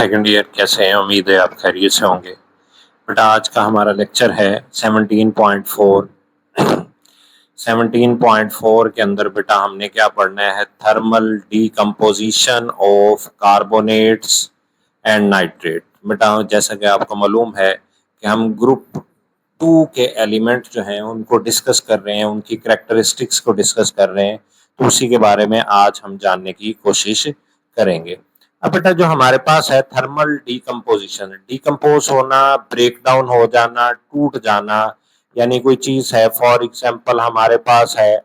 Second year कैसे हैं? उम्मीद है आप खैरियत से होंगे। बेटा आज का हमारा लेक्चर है 17.4। 17.4 के अंदर बेटा हमने क्या पढ़ना है? Thermal decomposition of carbonates and nitrate. बेटा जैसा कि आपको मालूम है कि हम ग्रुप 2 के एलिमेंट जो हैं उनको डिस्कस कर रहे हैं, उनकी करेक्टरिस्टिक्स को डिस्कस कर रहे हैं, तो उसी के बारे में आज हम जानने की कोशिश करेंगे। अब बेटा जो हमारे पास है थर्मल डीकम्पोजिशन, डिकम्पोज होना, ब्रेक डाउन हो जाना, टूट जाना, यानी कोई चीज है, फॉर एग्जांपल हमारे पास है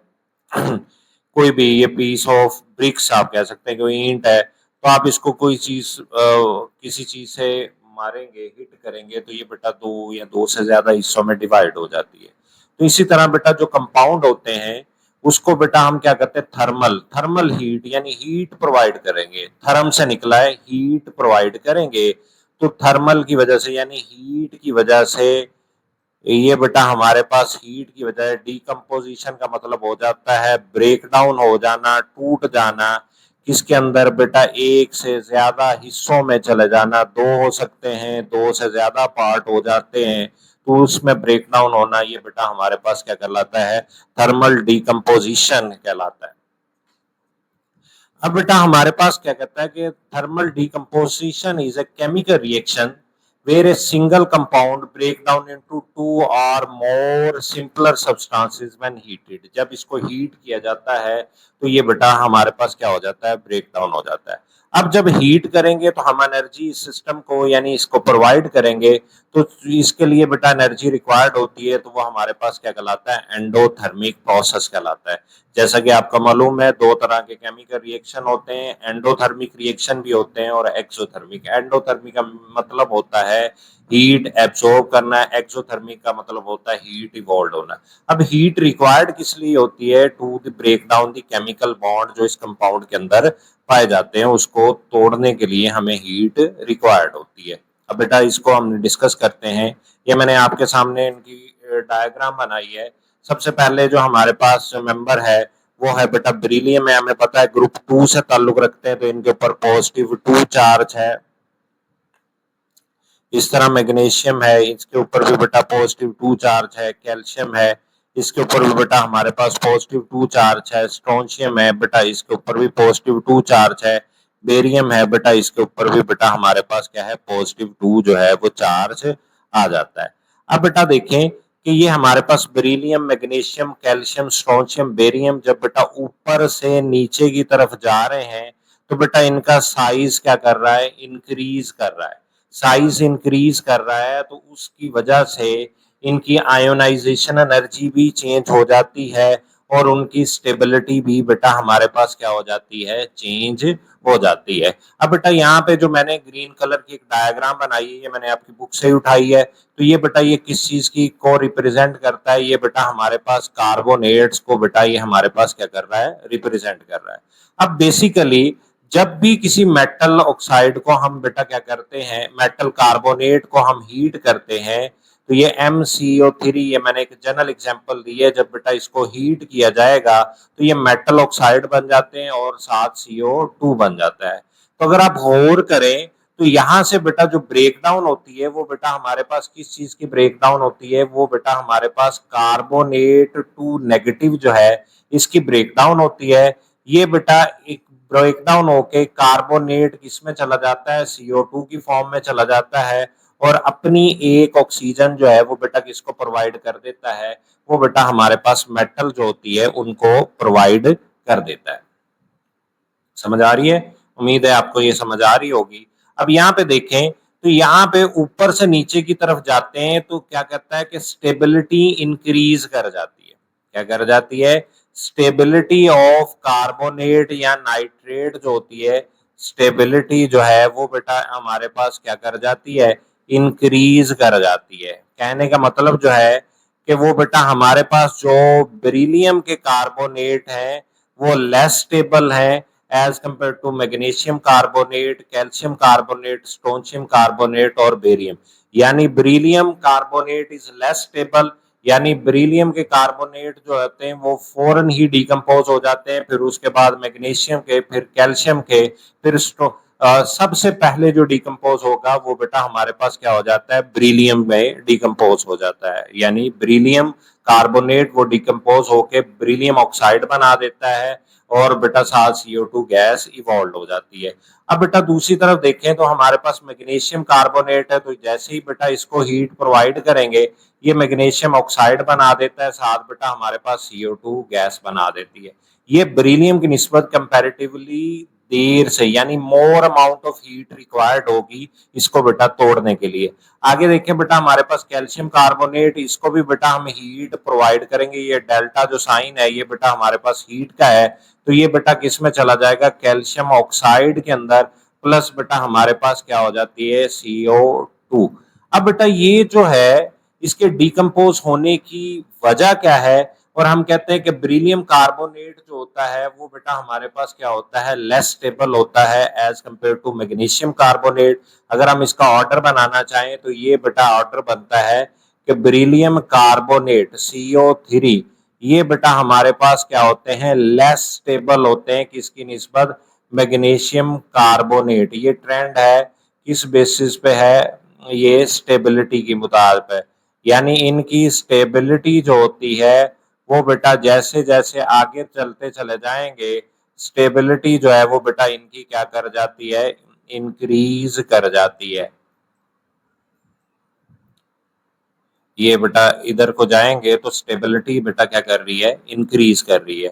कोई भी ये पीस ऑफ ब्रिक्स आप कह सकते हैं, कोई ईंट है, तो आप इसको कोई चीज किसी चीज से मारेंगे, हिट करेंगे, तो ये बेटा दो या दो से ज्यादा हिस्सों में डिवाइड हो जाती है। तो इसी तरह बेटा जो कंपाउंड होते हैं उसको बेटा हम क्या करते हैं? थर्मल थर्मल हीट यानी हीट प्रोवाइड करेंगे। थर्म से निकला है, हीट प्रोवाइड करेंगे, तो थर्मल की वजह से यानी हीट की वजह से ये बेटा हमारे पास हीट की वजह से डीकम्पोजिशन का मतलब हो जाता है ब्रेक डाउन हो जाना, टूट जाना, किसके अंदर बेटा एक से ज्यादा हिस्सों में चले जाना, दो हो सकते हैं, दो से ज्यादा पार्ट हो जाते हैं, तो उसमें ब्रेक डाउन होना, ये बेटा हमारे पास क्या कहलाता है? थर्मल डीकम्पोजिशन कहलाता है। अब बेटा हमारे पास क्या कहता है कि thermal decomposition is a chemical reaction where a single compound break down into two or more simpler substances when heated। जब इसको हीट किया जाता है तो ये बेटा हमारे पास क्या हो जाता है? ब्रेक डाउन हो जाता है। अब जब हीट करेंगे तो हम एनर्जी सिस्टम को यानी इसको प्रोवाइड करेंगे, तो इसके लिए बेटा एनर्जी रिक्वायर्ड होती है, तो वो हमारे पास क्या कहलाता है? एंडोथर्मिक प्रोसेस कहलाता है। जैसा कि आपका मालूम है दो तरह के केमिकल रिएक्शन होते हैं, एंडोथर्मिक रिएक्शन भी होते हैं और एक्सोथर्मिक। एंडोथर्मिक का मतलब होता है हीट एब्सॉर्ब करना, एक्सोथर्मिक का मतलब होता है हीट इवॉल्व होना। अब हीट रिक्वायर्ड किस लिए होती है? To the break down the chemical bond जो इस कंपाउंड के अंदर पाए जाते हैं, उसको तोड़ने के लिए हमें हीट रिक्वायर्ड होती है। अब बेटा इसको हम डिस्कस करते हैं। ये मैंने आपके सामने इनकी डायग्राम बनाई है। सबसे पहले जो हमारे पास मेंबर है वो है बेटा बेरिलियम है। हमें पता है ग्रुप 2 से ताल्लुक रखते हैं, तो इनके ऊपर पॉजिटिव 2 चार्ज है। इस तरह मैग्नीशियम है, इसके ऊपर भी बेटा पॉजिटिव 2 चार्ज है। कैल्शियम है, इसके ऊपर भी बेटा हमारे पास पॉजिटिव 2 चार्ज है। स्ट्रोंशियम है बेटा, इसके ऊपर भी पॉजिटिव 2 चार्ज है। बेरियम है बेटा, इसके ऊपर भी बेटा हमारे पास क्या है? पॉजिटिव 2 जो है वो चार्ज आ जाता है। अब बेटा देखें कि ये हमारे पास beryllium, magnesium, calcium, strontium, barium जब बेटा ऊपर से नीचे की तरफ जा रहे हैं, तो बेटा इनका साइज क्या कर रहा है? इंक्रीज कर रहा है। साइज इंक्रीज कर रहा है, तो उसकी वजह से इनकी आयोनाइजेशन एनर्जी भी चेंज हो जाती है और उनकी स्टेबिलिटी भी बेटा हमारे पास क्या हो जाती है? चेंज हो जाती है। अब बेटा यहाँ पे जो मैंने ग्रीन कलर की एक डायग्राम बनाई है, ये मैंने आपकी बुक से ही उठाई है। तो ये बेटा ये किस चीज की को रिप्रेजेंट करता है? ये बेटा हमारे पास कार्बोनेट्स को बेटा ये हमारे पास क्या कर रहा है? रिप्रेजेंट कर रहा है। अब बेसिकली जब भी किसी मेटल ऑक्साइड को हम बेटा क्या करते हैं? मेटल कार्बोनेट को हम हीट करते हैं, तो ये MCO3, ये मैंने एक जनरल एग्जांपल दी है, जब बेटा इसको हीट किया जाएगा तो ये मेटल ऑक्साइड बन जाते हैं और साथ CO2 बन जाता है। तो अगर आप गौर करें तो यहाँ से बेटा जो ब्रेक डाउन होती है वो बेटा हमारे पास किस चीज की ब्रेक डाउन होती है? वो बेटा हमारे पास कार्बोनेट टू नेगेटिव जो है इसकी ब्रेक डाउन होती है। ये बेटा एक ब्रेक डाउन होके कार्बोनेट किसमें चला जाता है? CO2 की फॉर्म में चला जाता है और अपनी एक ऑक्सीजन जो है वो बेटा किसको प्रोवाइड कर देता है? वो बेटा हमारे पास मेटल जो होती है उनको प्रोवाइड कर देता है। समझ आ रही है? उम्मीद है आपको ये समझ आ रही होगी। अब यहाँ पे देखें तो यहाँ पे ऊपर से नीचे की तरफ जाते हैं तो क्या कहता है कि स्टेबिलिटी इंक्रीज कर जाती है। क्या कर जाती है? स्टेबिलिटी ऑफ कार्बोनेट या नाइट्रेट जो होती है, स्टेबिलिटी जो है वो बेटा हमारे पास क्या कर जाती है? इंक्रीज कर जाती है। कहने का मतलब जो है कि वो बेटा हमारे पास जो बेरिलियम के कार्बोनेट हैं वो लेस स्टेबल है as compare to magnesium carbonate, calcium carbonate, strontium carbonate और बेरियम। यानी beryllium carbonate is less stable, यानी बेरिलियम के कार्बोनेट जो होते हैं वो फौरन ही डिकम्पोज हो जाते हैं, फिर उसके बाद मैग्नीशियम के, फिर कैल्शियम के, फिर सबसे पहले जो डिकम्पोज होगा वो बेटा हमारे पास क्या हो जाता है, ब्रिलियम में डिकम्पोज हो जाता है, यानी ब्रिलियम कार्बोनेट वो डिकम्पोज होके ब्रिलियम ऑक्साइड बना देता है और बेटा साथ CO2 गैस इवॉल्व हो जाती है। अब बेटा दूसरी तरफ देखें तो हमारे पास मैग्नीशियम कार्बोनेट है, तो जैसे ही बेटा इसको हीट प्रोवाइड करेंगे ये मैग्नीशियम ऑक्साइड बना देता है, साथ बेटा हमारे पास CO2 गैस बना देती है। ये बेरिलियम की निस्बत कंपैरेटिवली देर से, यानी more amount of heat required होगी इसको बेटा तोड़ने के लिए। आगे देखें बेटा हमारे पास कैल्शियम कार्बोनेट, इसको भी बेटा हम हीट प्रोवाइड करेंगे। ये डेल्टा जो साइन है ये बेटा हमारे पास हीट का है, तो ये बेटा किस में चला जाएगा, कैल्शियम ऑक्साइड के अंदर, प्लस बेटा हमारे पास क्या हो जाती है, CO2। अब बेटा ये जो है इसके डिकम्पोज होने की वजह क्या है, और हम कहते हैं कि बेरिलियम कार्बोनेट जो होता है वो बेटा हमारे पास क्या होता है, लेस स्टेबल होता है as compare to magnesium carbonate. अगर हम इसका ऑर्डर बनाना चाहें तो ये बेटा ऑर्डर बनता है कि बेरिलियम कार्बोनेट CO3, ये बेटा हमारे पास क्या होते हैं, लेस स्टेबल होते हैं किसकी निस्बत, मैग्नीशियम कार्बोनेट। ये ट्रेंड है किस बेसिस पे है, ये स्टेबिलिटी की मुताबिक है, यानी इनकी स्टेबिलिटी जो होती है वो बेटा जैसे जैसे आगे चलते चले जाएंगे स्टेबिलिटी जो है वो बेटा इनकी क्या कर जाती है, इंक्रीज कर जाती है। ये बेटा इधर को जाएंगे तो स्टेबिलिटी बेटा क्या कर रही है, इंक्रीज कर रही है।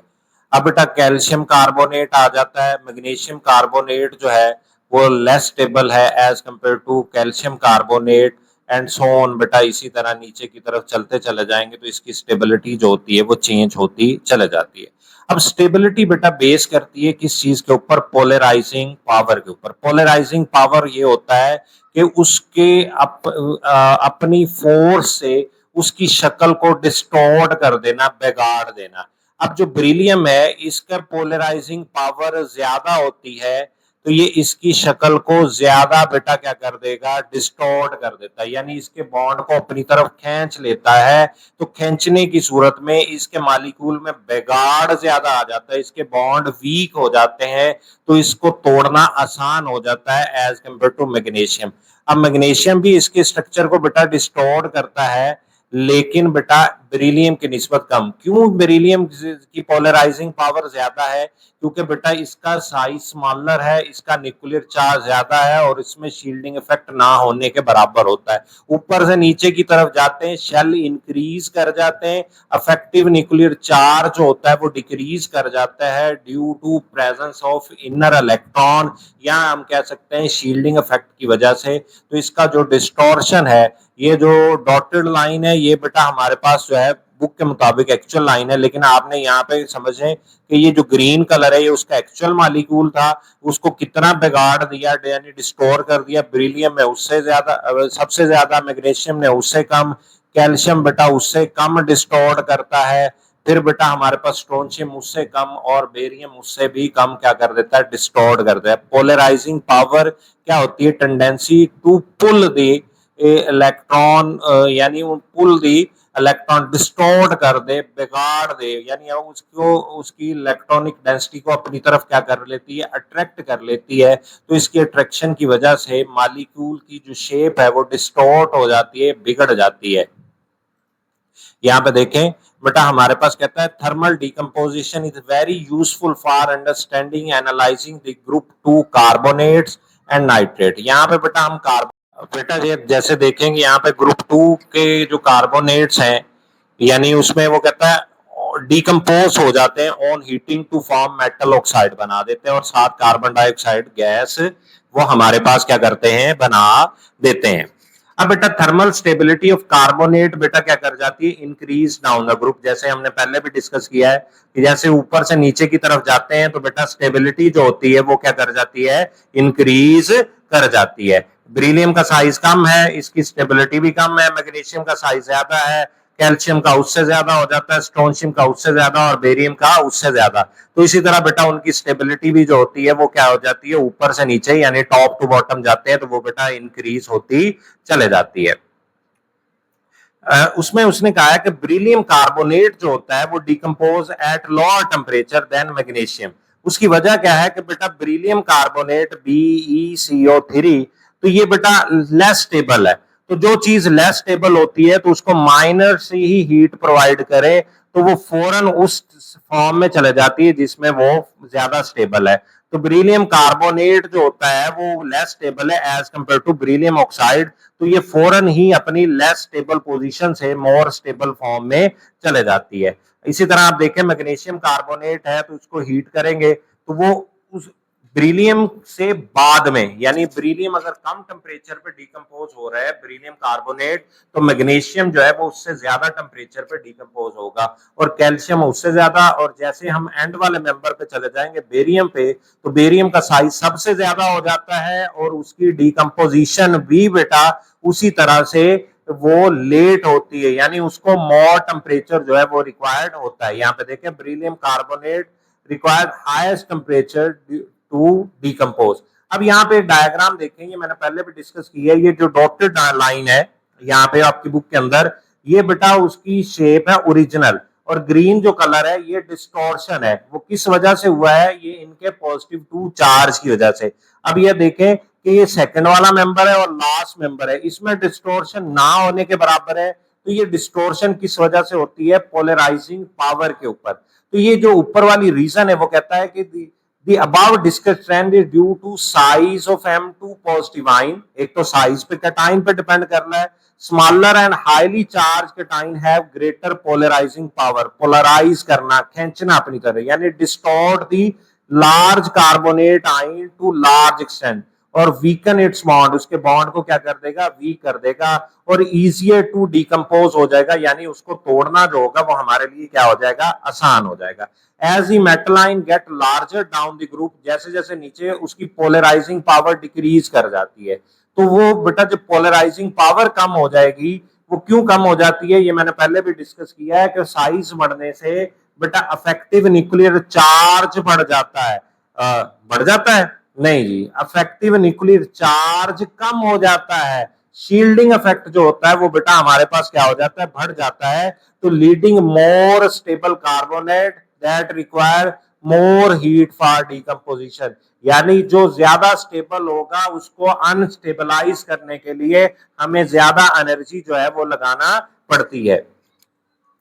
अब बेटा कैल्शियम कार्बोनेट आ जाता है, मैग्नीशियम कार्बोनेट जो है वो लेस स्टेबल है as compare to calcium carbonate and so on. बेटा इसी तरह नीचे की तरफ चलते चले जाएंगे तो इसकी स्टेबिलिटी जो होती है वो चेंज होती चले जाती है। अब स्टेबिलिटी बेटा बेस करती है किस चीज के ऊपर, पोलराइजिंग पावर के ऊपर। पोलराइजिंग पावर ये होता है कि उसके अपनी फोर्स से उसकी शक्ल को डिस्टॉर्ट कर देना, बिगाड़ देना। अब जो बेरिलियम है इसका पोलराइजिंग पावर ज्यादा होती है, तो ये इसकी शक्ल को ज्यादा बेटा क्या कर देगा, डिस्टॉर्ट कर देता है, यानी इसके बॉन्ड को अपनी तरफ खींच लेता है। तो खींचने की सूरत में इसके मालिक्यूल में बिगाड़ ज्यादा आ जाता है, इसके बॉन्ड वीक हो जाते हैं, तो इसको तोड़ना आसान हो जाता है एज कम्पेयर टू मैग्नीशियम। अब मैग्नीशियम भी इसके स्ट्रक्चर को बेटा डिस्टॉर्ट करता है, लेकिन बेटा बेरिलियम की निस्बत कम। क्यों बेरिलियम की पोलराइजिंग पावर ज्यादा है, क्योंकि बेटा इसका साइज स्मॉलर है, इसका न्यूक्लियर चार्ज ज्यादा है और इसमें शील्डिंग इफेक्ट ना होने के बराबर होता है। ऊपर से नीचे की तरफ जाते हैं शेल इंक्रीज कर जाते हैं, अफेक्टिव न्यूक्लियर चार्ज जो होता है वो डिक्रीज कर जाता है due to presence of inner electron, या हम कह सकते हैं शील्डिंग इफेक्ट की वजह से। तो इसका जो डिस्टॉर्शन है, ये जो डॉटेड लाइन है ये बेटा हमारे पास जो है बुक के मुताबिक एक्चुअल लाइन है, लेकिन आपने यहाँ पे समझें कि ये जो ग्रीन कलर है ये उसका एक्चुअल मॉलिक्यूल था, उसको कितना बिगाड़ दिया, यानी डिस्टोर कर दिया। बेरिलियम में उससे ज्यादा, सबसे ज्यादा, मैग्नीशियम ने उससे कम, कैल्शियम बेटा उससे कम डिस्टोर्ट करता है, फिर बेटा हमारे पास स्ट्रोंशियम उससे कम और बेरियम उससे भी कम क्या कर देता है, डिस्टोर्ट कर देता है। पोलराइजिंग पावर क्या होती है, tendency to pull the electron, यानी पुल दी इलेक्ट्रॉन, डिस्टोर्ट कर दे, बिगाड़ दे, यानी उसको उसकी इलेक्ट्रॉनिक डेंसिटी को अपनी तरफ क्या कर लेती है, अट्रैक्ट कर लेती है। तो इसकी अट्रैक्शन की वजह से मॉलिक्यूल की जो शेप है वो डिस्टोर्ट हो जाती है, बिगड़ जाती है। यहाँ पे देखें बेटा हमारे पास कहता है thermal decomposition is very useful for understanding analysing the group 2 carbonates and nitrate. यहाँ पे बेटा हम बेटा जैसे देखेंगे यहाँ पे ग्रुप 2 के जो कार्बोनेट्स हैं, यानी उसमें वो कहता है डिकम्पोज हो जाते हैं on heating to form metal oxide बना देते हैं, और साथ कार्बन डाइऑक्साइड गैस वो हमारे पास क्या करते हैं, बना देते हैं। अब बेटा थर्मल स्टेबिलिटी ऑफ कार्बोनेट बेटा क्या कर जाती है, इंक्रीज डाउन द ग्रुप। जैसे हमने पहले भी डिस्कस किया है कि जैसे ऊपर से नीचे की तरफ जाते हैं तो बेटा स्टेबिलिटी जो होती है वो क्या कर जाती है, इंक्रीज कर जाती है। बेरिलियम का साइज कम है, इसकी स्टेबिलिटी भी कम है, मैग्नीशियम का साइज ज्यादा है, कैल्शियम का उससे ज्यादा हो जाता है, स्ट्रोंशियम का उससे ज्यादा और बेरियम का उससे ज्यादा। तो इसी तरह बेटा उनकी स्टेबिलिटी भी जो होती है वो क्या हो जाती है, ऊपर से नीचे यानी टॉप टू बॉटम जाते हैं तो वो बेटा इंक्रीज होती चले जाती है। उसमें उसने कहा है कि बेरिलियम कार्बोनेट जो होता है वो decompose at lower temperature than magnesium. उसकी वजह क्या है कि बेटा बेरिलियम कार्बोनेट BeCO3 तो ये बेटा लेस स्टेबल है। तो जो चीज लेस स्टेबल होती है तो उसको माइनर से ही हीट प्रोवाइड करे तो वो फौरन उस फॉर्म में चले जाती है जिसमें वो ज्यादा स्टेबल है। तो बेरिलियम कार्बोनेट जो होता है वो लेस स्टेबल है as compare to beryllium oxide, तो ये फौरन ही अपनी लेस स्टेबल पोजीशन से मोर स्टेबल फॉर्म में चले जाती है। इसी तरह आप देखें मैग्नीशियम कार्बोनेट है तो उसको हीट करेंगे तो वो उस बेरिलियम से बाद में, यानी बेरिलियम अगर कम टेम्परेचर पे डिकम्पोज हो रहा है बेरिलियम कार्बोनेट, तो मैग्नीशियम जो है वो उससे ज्यादा टेम्परेचर पे डिकम्पोज होगा और कैल्शियम उससे ज्यादा। और जैसे हम एंड वाले मेंबर पे चले जाएंगे बेरियम पे, तो बेरियम का साइज सबसे ज्यादा हो जाता है और उसकी डिकम्पोजिशन भी बेटा उसी तरह से वो लेट होती है, यानी उसको मोर टेम्परेचर जो है वो रिक्वायर्ड होता है। यहाँ पे देखें beryllium carbonate required highest temperature to decompose. अब यहाँ पे डायग्राम देखेंगे, मैंने पहले भी डिस्कस किया है, ये जो डॉटेड लाइन है यहाँ पे आपकी बुक के अंदर, ये बेटा उसकी शेप है ओरिजिनल और ग्रीन जो कलर है ये डिस्टॉर्शन है। वो किस वजह से हुआ है? ये इनके पॉजिटिव टू चार्ज की वजह से। अब ये देखें कि ये सेकंड वाला मेंबर है और लास्ट मेंबर है, इसमें डिस्टॉर्शन ना होने के बराबर है। तो ये डिस्टॉर्शन किस वजह से होती है? पोलराइजिंग पावर के ऊपर। तो ये जो ऊपर वाली रीजन है वो कहता है कि the above discussed trend is due to size of M2 positive ion। एक तो साइज पे कैटाइन पे डिपेंड कर रहा है। Smaller and highly charge cation have greater polarising power, polarise करना, खींचना अपनी तरह, यानी distort the large carbonate ion to large extent और वीकन इट्स बॉन्ड, उसके बॉन्ड को क्या कर देगा? वीक कर देगा और इजियर टू डिकम्पोज हो जाएगा, यानी उसको तोड़ना जो होगा वो हमारे लिए क्या हो जाएगा? आसान हो जाएगा। As the metal ion get larger down the group, जैसे जैसे नीचे उसकी पोलराइजिंग पावर डिक्रीज कर जाती है, तो वो बेटा जब पोलराइजिंग पावर कम हो जाएगी, वो क्यों कम हो जाती है? ये मैंने पहले भी डिस्कस किया है कि साइज बढ़ने से बेटा अफेक्टिव न्यूक्लियर चार्ज बढ़ जाता है। बढ़ जाता है? नहीं जी, अफेक्टिव न्यूक्लियर चार्ज कम हो जाता है। शील्डिंग इफेक्ट जो होता है वो बेटा हमारे पास क्या हो जाता है? बढ़ जाता है। तो leading more stable carbonate that require more heat for decomposition, यानी जो ज्यादा स्टेबल होगा उसको अनस्टेबलाइज करने के लिए हमें ज्यादा एनर्जी जो है वो लगाना पड़ती है।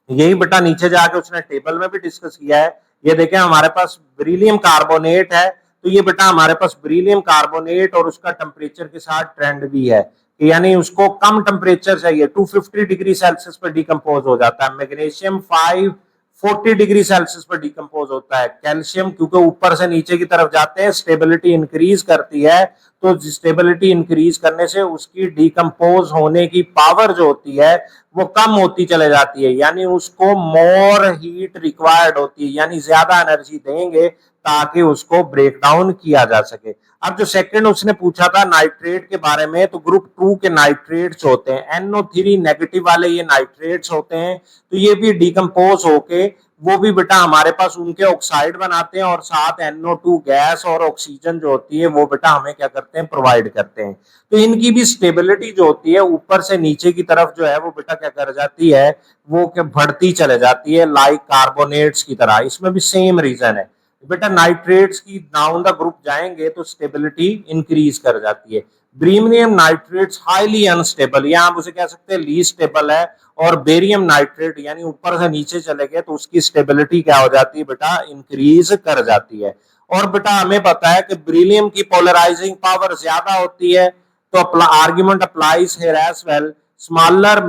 यही बेटा नीचे जाके उसने टेबल में भी डिस्कस किया है। ये देखें हमारे पास बेरिलियम कार्बोनेट है, तो ये बेटा हमारे पास बेरिलियम कार्बोनेट और उसका टेम्परेचर के साथ ट्रेंड भी है, यानी उसको कम टेम्परेचर चाहिए, 250 डिग्री सेल्सियस पर डिकम्पोज हो जाता है। मैग्नीशियम 540 डिग्री सेल्सियस पर डिकम्पोज होता है। कैल्शियम क्योंकि ऊपर से नीचे की तरफ जाते हैं, स्टेबिलिटी इंक्रीज करती है, तो स्टेबिलिटी इंक्रीज करने से उसकी डिकम्पोज होने की पावर जो होती है वो कम होती चले जाती है, यानी उसको मोर हीट रिक्वायर्ड होती है, यानी ज्यादा एनर्जी देंगे ताकि उसको ब्रेक डाउन किया जा सके। अब जो सेकंड उसने पूछा था नाइट्रेट के बारे में, तो ग्रुप 2 के नाइट्रेट्स होते हैं, NO3 नेगेटिव वाले ये नाइट्रेट्स होते हैं, तो ये भी डिकम्पोज होके वो भी बेटा हमारे पास उनके ऑक्साइड बनाते हैं और साथ NO2 गैस और ऑक्सीजन जो होती है वो बेटा हमें क्या करते हैं? प्रोवाइड करते हैं। तो इनकी भी स्टेबिलिटी जो होती है ऊपर से नीचे की तरफ जो है वो बेटा क्या कर जाती है? वो क्या बढ़ती चले जाती है, लाइक कार्बोनेट्स की तरह। इसमें भी सेम रीजन है बेटा, नाइट्रेट्स की डाउन द ग्रुप जाएंगे तो स्टेबिलिटी इंक्रीज कर जाती है। ब्रीमियम नाइट्रेट्स हाईली अनस्टेबल, या आप उसे कह सकते हैं लीस्ट स्टेबल है, और बेरियम नाइट्रेट यानी ऊपर से नीचे चले गए तो उसकी स्टेबिलिटी क्या हो जाती है बेटा? इंक्रीज कर जाती है। और बेटा हमें पता है कि बेरिलियम की पोलराइजिंग पावर ज्यादा होती है, तो argument applies here as well. Smaller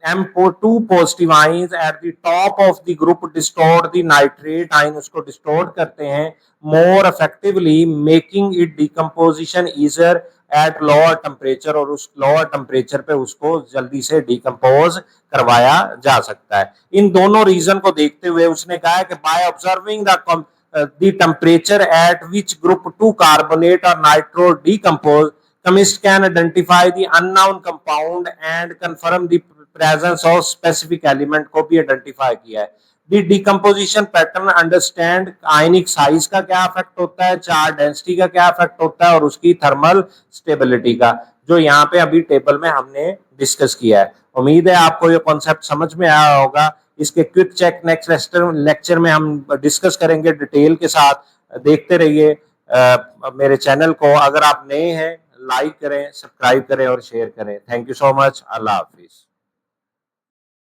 M2 positive ions at the top of the group distort the nitrate ion, उसको distort करते हैं more effectively making it decomposition easier at lower temperature, और उस lower temperature पे उसको जल्दी से decompose करवाया जा सकता है। इन दोनों रीजन को देखते हुए उसने कहा है कि by observing the temperature at which group 2 carbonate or nitro decompose, chemist can identify the unknown compound and confirm the presence of specific element को भी आइडेंटिफाई किया है। The decomposition pattern understand ionic size का क्या effect होता है, charge density का क्या इफेक्ट होता है, और उसकी थर्मल स्टेबिलिटी का, जो यहाँ पे अभी टेबल में हमने डिस्कस किया है। उम्मीद है आपको ये कॉन्सेप्ट समझ में आया होगा। इसके क्विक चेक नेक्स्ट लेक्चर में हम डिस्कस करेंगे डिटेल के साथ। देखते रहिए मेरे चैनल को। अगर आप नए हैं, लाइक करें, सब्सक्राइब करें और शेयर करें। Thank you so much. Allah Hafiz.